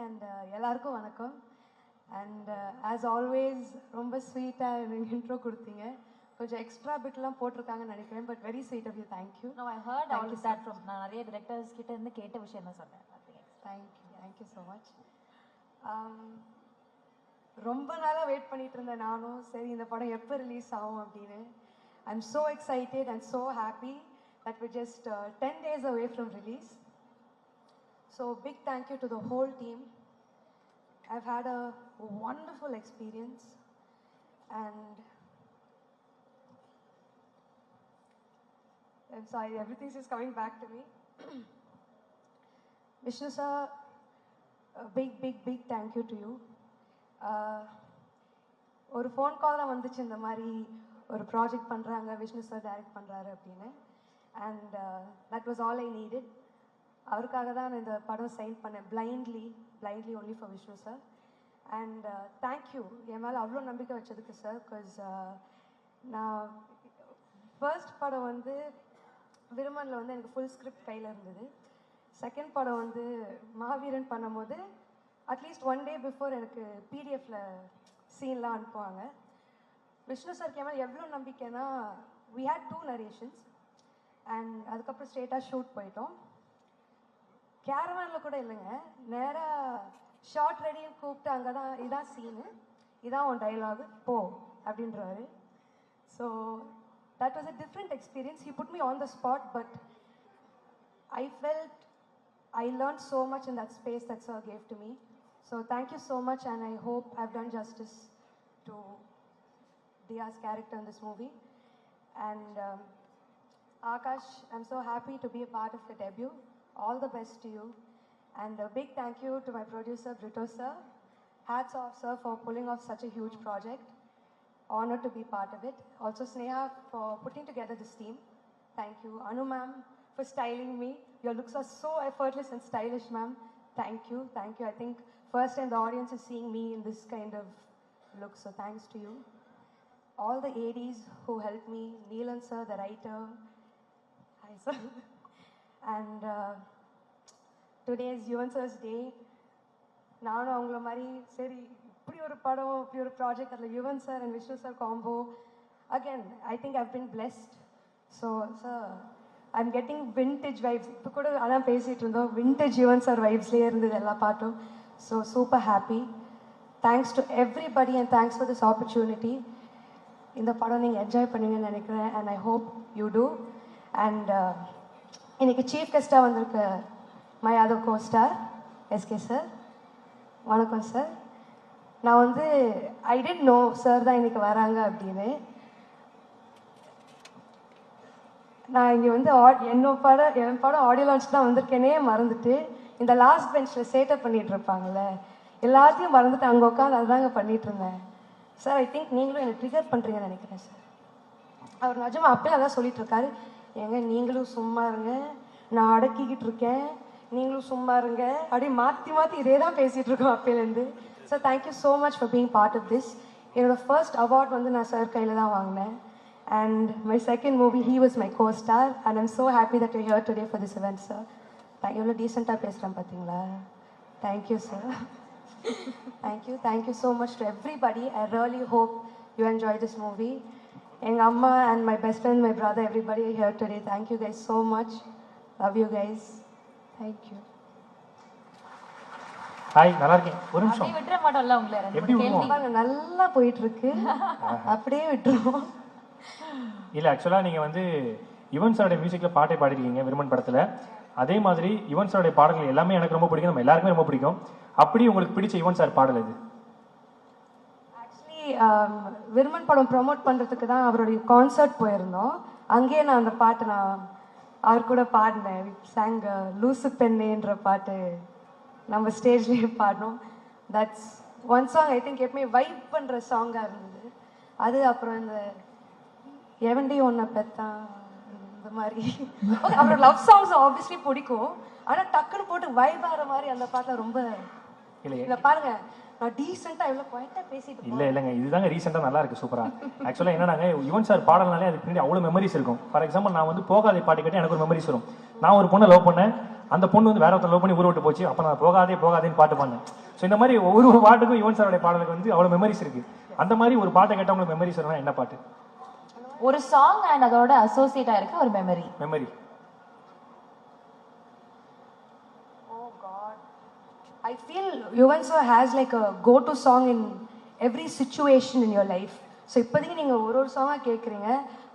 and எல்லாருக்கும் வணக்கம். And as always ரொம்ப ஸ்வீட்டாக எனக்கு இன்ட்ரோ கொடுத்தீங்க. கொஞ்சம் எக்ஸ்ட்ரா பிட்லாம் போட்டிருக்காங்கன்னு நினைக்கிறேன். But very sweet of you. Thank you. No, I heard all of that from நான் நிறைய டிரெக்டர்ஸ் கிட்ட இருந்து கேட்ட விஷயம் தான் சொன்னேன். Thank you so much. ரொம்ப நாளாக வெயிட் பண்ணிட்டு இருந்தேன் நானும். சரி இந்த படம் எப்போ ரிலீஸ் ஆகும் அப்படின்னு. I'm so excited and so happy that we're just 10 days away from release. So big thank you to the whole team. I've had a wonderful experience and I'm sorry, everything's just coming back to me. Vishnu sir, a big thank you to you. ஒரு phone call தான் வந்துச்சு, இந்த மாதிரி ஒரு project பண்ணுறாங்க, Vishnu sir direct பண்ணுறாரு அப்படின்னு. And that was all I needed. அவருக்காக தான் நான் இந்த படம் சைன் பண்ணேன், blindly only for Vishnu sir. And thank you என் மேலே அவ்வளோ நம்பிக்கை வச்சதுக்கு சார். பிகாஸ் நான் ஃபர்ஸ்ட் படம் வந்து விருமனில் வந்து எனக்கு ஃபுல் ஸ்கிரிப்ட் கையில் இருந்தது. செகண்ட் படம் வந்து மாவீரன் பண்ணும்போது அட்லீஸ்ட் 1 day பிஃபோர் எனக்கு பிடிஎஃப்ல சீன்லாம் அனுப்புவாங்க. விஷ்ணு சார் கேமல் எவ்வளோ நம்பிக்கைன்னா, we had 2 narrations அண்ட் அதுக்கப்புறம் ஸ்ட்ரெயிட்டாக ஷூட் போயிட்டோம். கேரவானில் கூட இல்லைங்க, நேராக ஷார்ட் ரெடின்னு கூப்பிட்டு அங்கே தான் இதான் சீனு, இதான் உன் டைலாகு போ அப்படின்றாரு. So that was a different experience. He put me on the spot, but I felt I learned so much in that space that sir gave to me. So thank you so much, and I hope I've done justice to Diya's character in this movie. And Akash, I'm so happy to be a part of the debut. All the best to you. And a big thank you to my producer, Brito sir. Hats off, sir, for pulling off such a huge project. Honored to be part of it. Also, Sneha, for putting together this team. Thank you. Anu ma'am, for styling me. Your looks are so effortless and stylish, ma'am. Thank you. I think first time the audience is seeing me in this kind of look, so thanks to you. All the ADs who helped me, Neelan sir, the writer. Hi sir. And today is Yuvan sir's day. நானும் அவங்கள மாதிரி சரி இப்படி ஒரு படம், இப்படி ஒரு project, அதில் Yuvan sir and Vishnu sir combo. Again I think I've been blessed. So sir I'm getting vintage vibes. இப்போ கூட அதான் பேசிகிட்டு இருந்தோம், விண்டேஜ் யுவன் சார் வைப்ஸ்லேயே இருந்தது எல்லா பாட்டும். So super happy. Thanks to everybody and thanks for this opportunity. இந்த படம் நீங்கள் என்ஜாய் பண்ணுவீங்கன்னு நினைக்கிறேன், and I hope you too. And இன்னைக்கு சீஃப் கெஸ்ட்டாக வந்திருக்க my other co star SK sir. வணக்கம் சார். நான் வந்து ஐ டென்ட் நோ சார் தான் இன்னைக்கு வராங்க அப்படின்னு. நான் இங்கே வந்து என் படம் ஆடியோ லான்ச் தான் வந்திருக்கேனே மறந்துட்டு, இந்த லாஸ்ட் பெஞ்சில் சேட்டப் பண்ணிட்டு இருப்பாங்கல்ல, எல்லாத்தையும் மறந்துட்டு அங்கே உட்காந்து அதுதாங்க பண்ணிட்டு இருந்தேன். சார் ஐ திங்க் நீங்களும் என்னை ட்ரிகர் பண்ணுறீங்கன்னு நினைக்கிறேன் சார். அவர் நிஜமா அப்பயே அதான் சொல்லிட்டு இருக்காரு, ஏங்க நீங்களும் சும்மா இருங்க, நான் அடக்கிக்கிட்டு இருக்கேன், நீங்களும் சும்மா இருங்க, அப்படியே மாற்றி இதே தான் பேசிகிட்டு இருக்கோம் அப்பேலேருந்து. So thank you so much for being part of this. என்னோடய ஃபர்ஸ்ட் அவார்ட் வந்து நான் சார் கையில் தான் வாங்கினேன். And my second movie, he was my co-star, and I'm so happy that you're here today for this event, sir. Thank you. Decent பேசுறேன் பாத்தீங்களா? Thank you, sir. Thank you so much to everybody. I really hope you enjoy this movie. எங்க அம்மா and my best friend, my brother, everybody are here today. Thank you guys so much. Love you guys. Thank you. Hi, நல்லா இருக்கேன். ஒரு நிமிஷம் விட்டுற மாட்டோம்ல உங்களை. எப்படி கேள்வி நல்லா போயிட்டு இருக்கு, அப்படியே விட்டுருவோம். இல்லை, ஆக்சுவலாக நீங்கள் வந்து யுவன் சாரோட மியூசிக்கில் பாட்டை பாடிருக்கீங்க விருமன் படத்தில். அதே மாதிரி யுவன் சாரோடைய பாடல்கள் எல்லாமே எனக்கு ரொம்ப பிடிக்கும், நம்ம எல்லாருக்குமே ரொம்ப பிடிக்கும். அப்படி உங்களுக்கு பிடிச்ச யுவன் சார் பாடல் இது? ஆக்சுவலி விருமன் படம் ப்ரொமோட் பண்ணுறதுக்கு தான் அவருடைய கான்சர்ட் போயிருந்தோம். அங்கேயே நான் அந்த பாட்டு நான் அவர் கூட பாடினேன். சாங் லூசு பெண்ணேன்ற பாட்டு நம்ம ஸ்டேஜ்லேயே பாடினோம். That's one song I think எப்பவுமே வைப் பண்ணுற சாங்காக இருந்தது அது. அப்புறம் இந்த எவண்டி ஒன்றை பெத்தான் இந்த மாதிரி அவரோட லவ் சாங்ஸ் ஆப்வியஸ்லி பிடிக்கும், ஆனால் டக்குன்னு போட்டு வைப் ஆகிற மாதிரி அந்த பாட்டில் ரொம்ப இல்லை. பாருங்க நான் டீசெண்டாக எவ்வளோ குவாய்ட்டாக பேசிட்டு இல்லைங்க, இதுதாங்க ரீசெண்டாக நல்லா இருக்கு, சூப்பராக. ஆக்சுவலாக என்னன்னாங்க, யுவன் சார் பாடல்னாலே அதுக்கு பின்னாடி அவ்வளோ மெமரிஸ் இருக்கும். ஃபார் எக்ஸாம்பிள் நான் வந்து போகாத பாட்டு கேட்டு எனக்கு ஒரு மெமரிஸ் வரும். நான் ஒரு பொண்ணை லவ் பண்ணேன், அந்த பொண்ணு வந்து வேற ஒருத்தர் லவ் பண்ணி ஊர் விட்டு போச்சு, அப்ப நான் போகாதேன்னு பாட்டு பாடினேன். ஸோ இந்த மாதிரி ஒவ்வொரு பாட்டுக்கும் யுவன் சாரோட பாடலுக்கு வந்து அவ்வளவு மெமரிஸ் இருக்கு. அந்த மாதிரி ஒரு பாட்டை கேட்டால் உங்களுக்கு மெமரிஸ் வரணும், என்ன பாட்டு? ஒரு சாங் அண்ட் அதோட அசோசியேட் ஆயிருக்க ஒரு memory. Oh God. I feel Yuvan sir has like a go-to song in every situation in your life. So இப்போதைக்கு நீங்கள் ஒரு சாங்காக கேட்குறீங்க,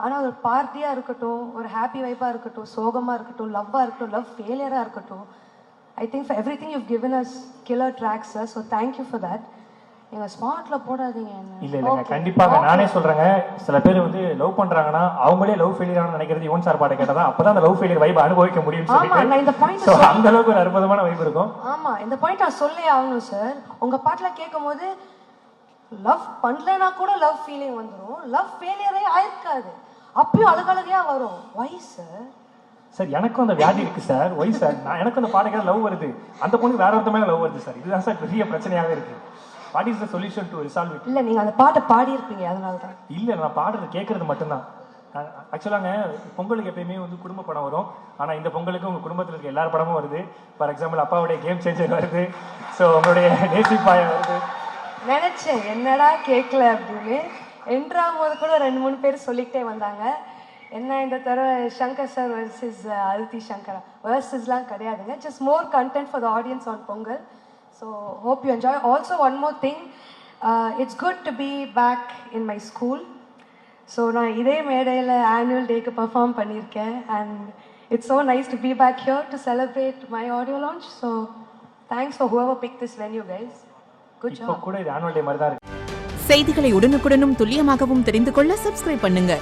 ஆனால் ஒரு பார்ட்டியாக இருக்கட்டும், ஒரு ஹாப்பி வைப்பாக இருக்கட்டும், சோகமாக இருக்கட்டும், லவ்வாக இருக்கட்டும், லவ் ஃபெயிலியராக இருக்கட்டும், I think for everything you given us killer tracks sir. So thank you for that. நீங்கள் ஸ்பாட்ல போடாதீங்க. இல்லைங்க, கண்டிப்பாக நானே சொல்கிறேங்க. சில பேர் வந்து லவ் பண்ணுறாங்கன்னா அவங்களே லவ் ஃபெயிலியர் நினைக்கிறது யுவன் சார் பாட்டை கேட்டால் தான் அப்போ தான் அந்த லவ் ஃபெயிலியர் வைப் அனுபவிக்க முடியும்னு சொல்லிட்டு இந்த பாயிண்ட் அந்த அளவுக்கு ஒரு அற்புதமான வைப் இருக்கும். ஆமாம், இந்த பாயிண்ட் நான் சொல்லே ஆகணும் சார். உங்கள் பாட்டில் கேட்கும் போது லவ் பண்ணலனா கூட லவ் ஃபீலிங் வந்துடும், லவ் ஃபெயிலியரே ஆயிருக்காது, அப்பயும் அழகழகையா வரும். Why sir? சார் எனக்கும் அந்த வியாதி இருக்கு சார். Why sir? நான் எனக்கும் அந்த பாடகர் லவ் வருது, அந்த பொண்ணு வேற ஒருத்த மேல லவ் வருது சார். இதுதான் சார் பெரிய பிரச்சனையாவே இருக்கு. What is the solution to resolve it? இல்ல நீங்க அந்த பாட்டை பாடி இருப்பீங்க, அதனால தான். இல்ல நான் பாடுறது கேட்கறது மட்டும்தான். ஆக்சுவலாங்க பொங்கலுக்கு எப்பயுமே வந்து குடும்ப படம் வரும், ஆனா இந்த பொங்கலுக்கு உங்க குடும்பத்தில் இருக்க எல்லார் படமும் வருது. ஃபார் எக்ஸாம்பிள் அப்பாவுடைய கேம் சேஞ்சர் வருது, ஸோ உங்களுடைய நேசிப்பாய வருது. நினைச்சேன் என்னடா கேட்கல அப்படின்னு. என்றாம் போது கூட 2-3 பேர் சொல்லிக்கிட்டே வந்தாங்க. என்ன இந்த தடவை சங்கர் சார் வர்சஸ் அதித்தி சங்கரா வர்சஸ்லாம் கிடையாதுங்க, just more content for the audience on Pongal. So hope you enjoy. Also one more thing, it's good to be back in my school. So நான் இதே மேடையில் ஆனுவல் டேக்கு பர்ஃபார்ம் பண்ணியிருக்கேன். And it's so nice to be back here to celebrate my audio launch. So thanks for whoever pick this venue guys. இப்போ கூட இது annual day மாதிரி தான் இருக்கு. செய்திகளை உடனுக்குடனும் துல்லியமாகவும் தெரிந்து கொள்ள சப்ஸ்கிரைப் பண்ணுங்க.